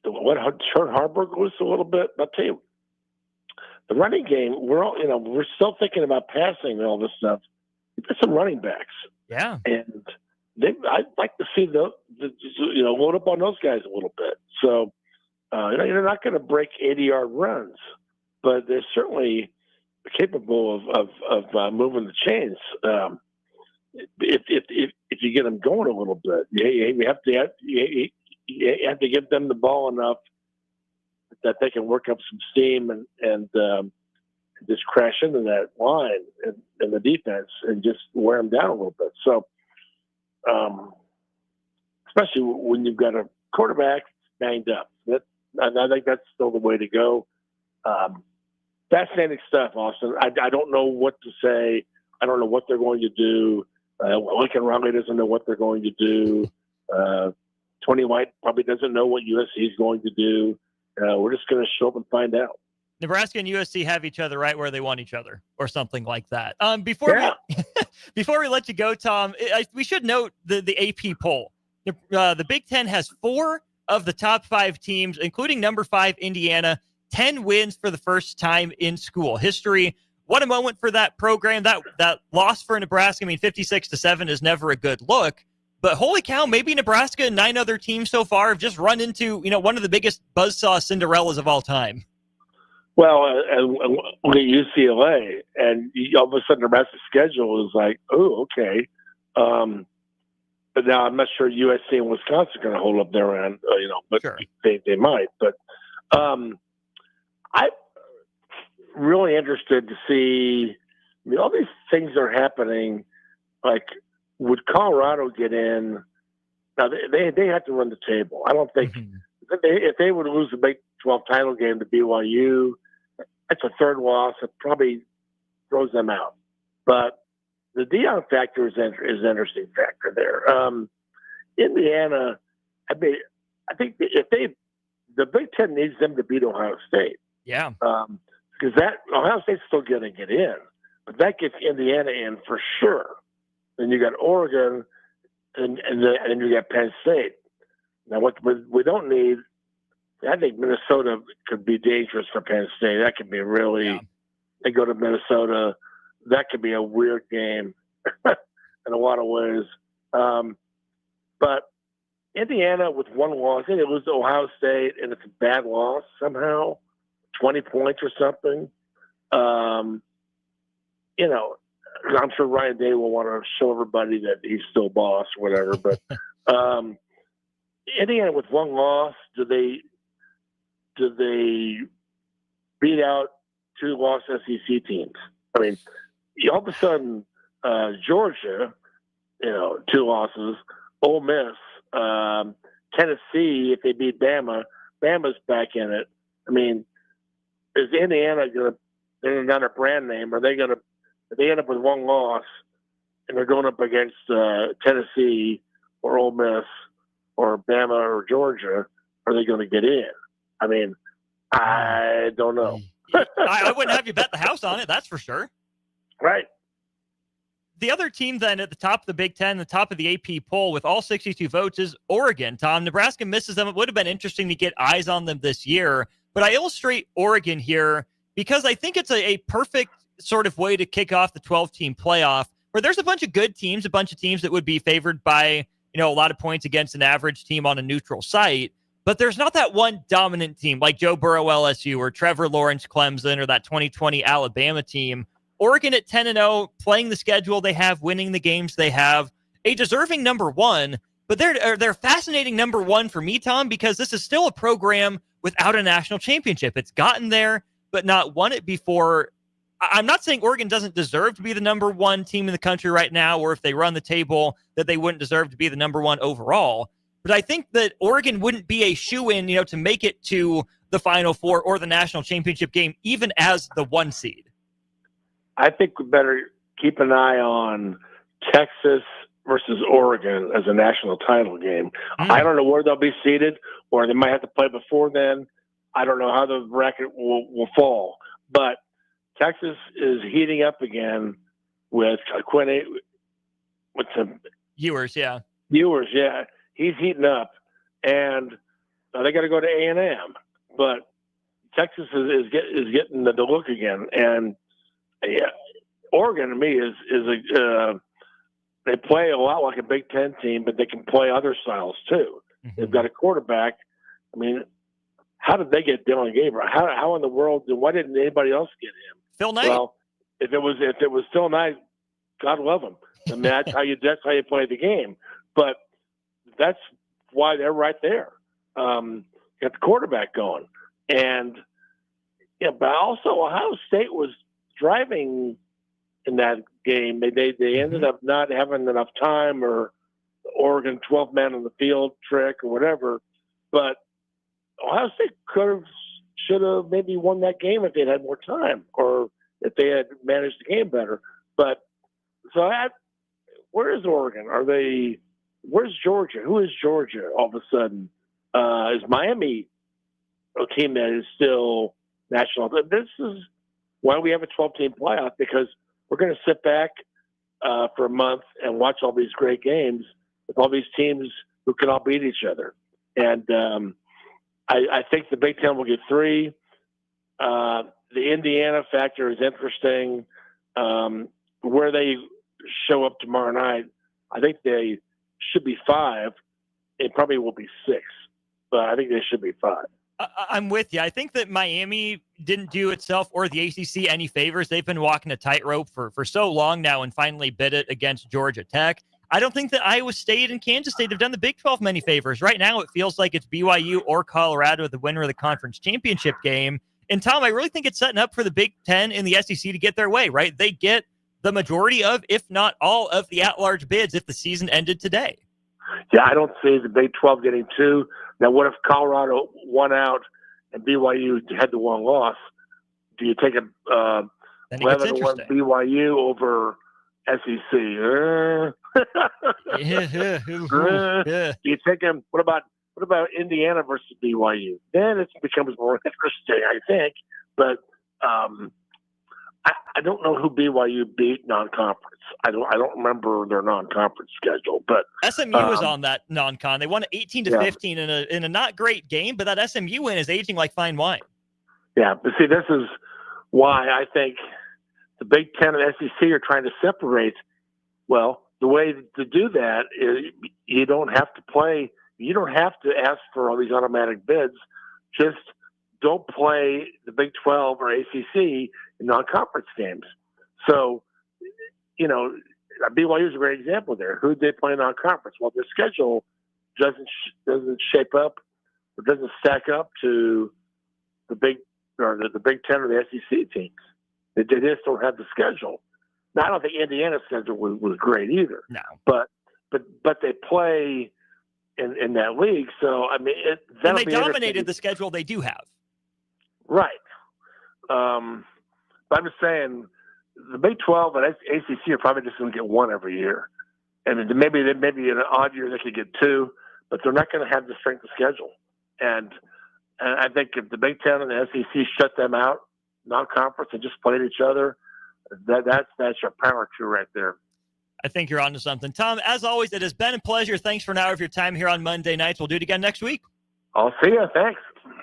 What hurt Harburg was a little bit. I'll tell you, the running game. We're still thinking about passing and all this stuff. We've got some running backs. Yeah, and I'd like to see load up on those guys a little bit. So they're not going to break 80-yard runs, but they're certainly capable of moving the chains. If you get them going a little bit, you have to give them the ball enough that they can work up some steam and just crash into that line and the defense and just wear them down a little bit. So, especially when you've got a quarterback banged up, I think that's still the way to go. fascinating stuff, Austin. I don't know what to say. I don't know what they're going to do. Lincoln Riley doesn't know what they're going to do. Tony White probably doesn't know what USC is going to do. We're just going to show up and find out. Nebraska and USC have each other right where they want each other, or something like that. Before we let you go, Tom, we should note the AP poll. The Big Ten has 4 of the top 5 teams, including number 5 Indiana, 10 wins for the first time in school history. What a moment for that program. That loss for Nebraska, 56-7 is never a good look. But holy cow, maybe Nebraska and 9 other teams so far have just run into, one of the biggest buzzsaw Cinderellas of all time. Well, and look at UCLA, and all of a sudden Nebraska's schedule is like, oh, okay. But now I'm not sure USC and Wisconsin are going to hold up their end, but sure. they might. But I'm really interested to see, all these things are happening. Like, would Colorado get in? Now, they have to run the table. I don't think if they would lose the Big 12 title game to BYU, that's a third loss. It probably throws them out. But the Deion factor is an interesting factor there. Indiana, I think the Big Ten needs them to beat Ohio State. Yeah. Because Ohio State's still going to get in, but that gets Indiana in for sure. Then you got Oregon, and you got Penn State. Now, what we don't need, I think Minnesota could be dangerous for Penn State. That could be really. They go to Minnesota. That could be a weird game in a lot of ways. But Indiana with 1 loss, they lose to Ohio State, and it's a bad loss somehow, 20 points or something. I'm sure Ryan Day will want to show everybody that he's still boss or whatever. But Indiana with 1 loss, do they beat out 2 loss SEC teams? I mean, all of a sudden, Georgia, 2 losses, Ole Miss, Tennessee, if they beat Bama, Bama's back in it. I mean, is Indiana they're not a brand name, are they going to, if they end up with 1 loss and they're going up against Tennessee or Ole Miss or Bama or Georgia, are they going to get in? I mean, I don't know. I wouldn't have you bet the house on it, that's for sure. Right. The other team then at the top of the Big Ten, the top of the AP poll with all 62 votes is Oregon. Tom, Nebraska misses them. It would have been interesting to get eyes on them this year, but I illustrate Oregon here because I think it's a perfect sort of way to kick off the 12-team playoff where there's a bunch of good teams, a bunch of teams that would be favored by, a lot of points against an average team on a neutral site. But there's not that one dominant team like Joe Burrow LSU or Trevor Lawrence Clemson or that 2020 Alabama team. Oregon at 10-0, playing the schedule they have, winning the games they have, a deserving number 1. But they're fascinating number 1 for me, Tom, because this is still a program without a national championship. It's gotten there, but not won it before. I'm not saying Oregon doesn't deserve to be the number 1 team in the country right now, or if they run the table that they wouldn't deserve to be the number 1 overall. But I think that Oregon wouldn't be a shoo-in, to make it to the Final Four or the national championship game, even as the 1 seed. I think we better keep an eye on Texas versus Oregon as a national title game. I don't know where they'll be seated, or they might have to play before then. I don't know how the bracket will fall. But Texas is heating up again with Quinn, with some Ewers, yeah. He's heating up, and they got to go to A&M. But Texas is getting the look again, and Oregon to me is they play a lot like a Big Ten team, but they can play other styles too. They've got a quarterback. I mean, how did they get Dylan Gabriel? How in the world? Why didn't anybody else get him? Phil Knight. Well, if it was Phil Knight, God love him. I mean, that's how you play the game. But that's why they're right there. Got the quarterback going, and but also Ohio State was driving in that game. They ended up not having enough time, or Oregon 12 man on the field trick or whatever. But Ohio State could have should have maybe won that game if they'd had more time or if they had managed the game better. But so where is Oregon? Where's Georgia? Who is Georgia all of a sudden? Is Miami a team that is still national? This is why we have a 12-team playoff, because we're going to sit back for a month and watch all these great games with all these teams who can all beat each other. And I think the Big Ten will get 3. The Indiana factor is interesting. Where they show up tomorrow night, I think they should be 5. It probably will be 6, but I think they should be 5. I'm with you. I think that Miami didn't do itself or the ACC any favors. They've been walking a tightrope for so long now and finally bit it against Georgia Tech. I don't think that Iowa State and Kansas State have done the Big 12 many favors. Right now, it feels like it's BYU or Colorado, the winner of the conference championship game. And, Tom, I really think it's setting up for the Big Ten and the SEC to get their way, right? They get the majority of, if not all, of the at-large bids if the season ended today. Yeah, I don't see the Big 12 getting 2. Now, what if Colorado won out and BYU had the one loss? Do you take a 11-1 BYU over SEC? Do you take them? What about Indiana versus BYU? Then it becomes more interesting, I think. But I don't know who BYU beat non-conference. I don't remember their non-conference schedule, but SMU was on that non-con. They won 18-15 in a not great game, but that SMU win is aging like fine wine. Yeah, but see, this is why I think the Big Ten and SEC are trying to separate. Well, the way to do that is you don't have to play. You don't have to ask for all these automatic bids. Just don't play the Big 12 or ACC in non-conference games. So, BYU is a great example there. Who did they play in non-conference? Well, their schedule doesn't shape up or doesn't stack up to the Big Ten or the SEC teams. They just don't have the schedule. Now, I don't think Indiana's schedule was great either. No, but they play in that league. So I mean, and they dominated the schedule they do have. Right. But I'm just saying the Big 12 and ACC are probably just going to get 1 every year. And maybe in an odd year they could get 2, but they're not going to have the strength of schedule. And I think if the Big Ten and the SEC shut them out, non-conference, and just played each other, that's your power coup right there. I think you're onto something. Tom, as always, it has been a pleasure. Thanks for an hour of your time here on Monday nights. We'll do it again next week. I'll see you. Thanks.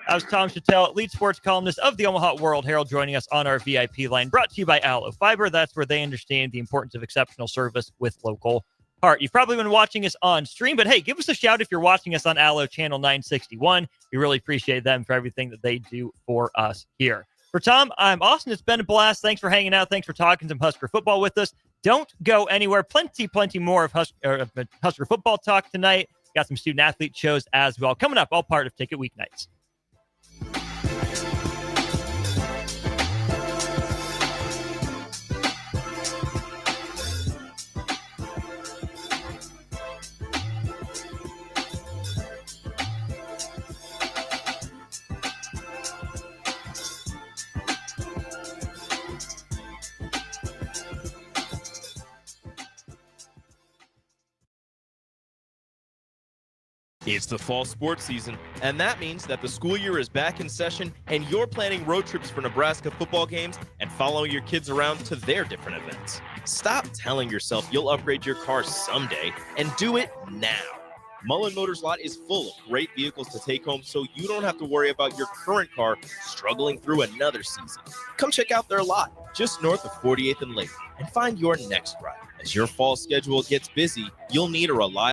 That was Tom Shatel, lead sports columnist of the Omaha World Herald, joining us on our VIP line, brought to you by Aloe Fiber. That's where they understand the importance of exceptional service with local heart. You've probably been watching us on stream, but hey, give us a shout if you're watching us on Aloe Channel 961. We really appreciate them for everything that they do for us here. For Tom, I'm Austin. It's been a blast. Thanks for hanging out. Thanks for talking some Husker football with us. Don't go anywhere. Plenty more of Husker football talk tonight. Got some student-athlete shows as well. Coming up, all part of Ticket Weeknights. It's the fall sports season, and that means that the school year is back in session and you're planning road trips for Nebraska football games and following your kids around to their different events. Stop telling yourself you'll upgrade your car someday and do it now. Mullen Motors Lot is full of great vehicles to take home so you don't have to worry about your current car struggling through another season. Come check out their lot just north of 48th and Lake and find your next ride. As your fall schedule gets busy, you'll need a reliable